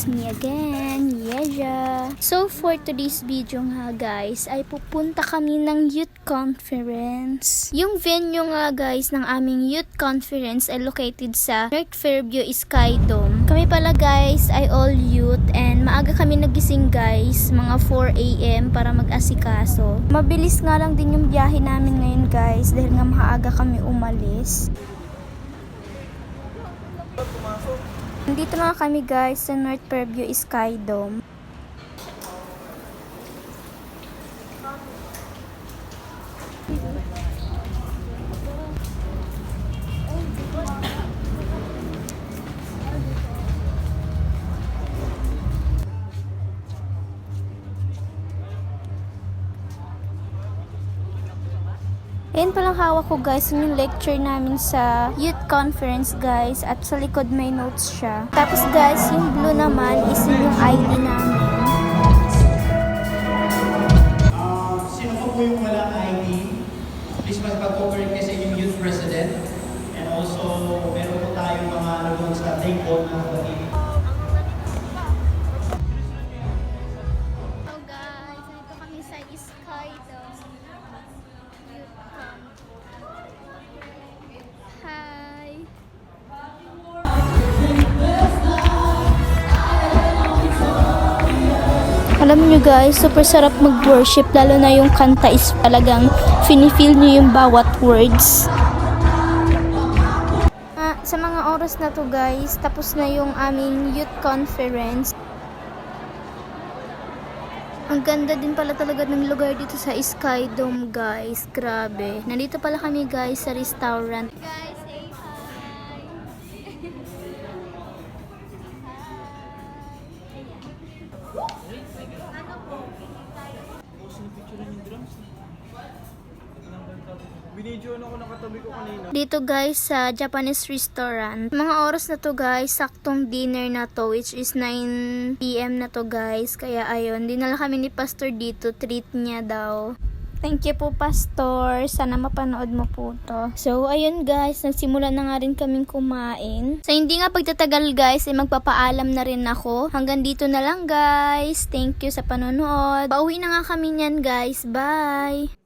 me again, Yeja. So for today's video nga guys, ay pupunta kami ng youth conference. Yung venue nga guys ng aming youth conference ay located sa North Fairview Sky Dome. Kami pala guys ay all youth and maaga kami nagising guys, mga 4 AM para mag-asikaso. Mabilis nga lang din yung biyahe namin ngayon guys dahil nga maaga kami umalis. Nandito na kami guys sa North Fairview Sky Dome. Ayan palang hawak ko guys, yung lecture namin sa youth conference guys, at sa likod may notes siya. Tapos guys, yung blue naman is yung ID namin. Sino po yung wala ID? Please magpag-cooperate kayo sa inyong youth president. And also, meron po tayong mga doon sa table na kapatid. So guys, nandito kami sa Sky Dome. Hi! Alam nyo guys, super sarap mag-worship, lalo na yung kanta is talagang feel nyo yung bawat words. Sa mga oras na to guys, tapos na yung aming youth conference. Ang ganda din pala talaga ng lugar dito sa Sky Dome guys, grabe. Nandito pala kami guys sa restaurant. Guys, say hi! Binidyoan ako ng katabi ko kanina. Dito guys sa Japanese restaurant. Mga oras na to guys, saktong dinner na to, which is 9 PM na to guys. Kaya ayun, dinala kami ni Pastor dito, treat niya daw. Thank you po Pastor, sana mapanood mo po to. So ayun guys, nagsimula na nga rin kaming kumain. Sa hindi nga pagtatagal guys, ay magpapaalam na rin ako. Hanggang dito na lang guys. Thank you sa panonood. Pauwi na nga kami niyan guys, bye!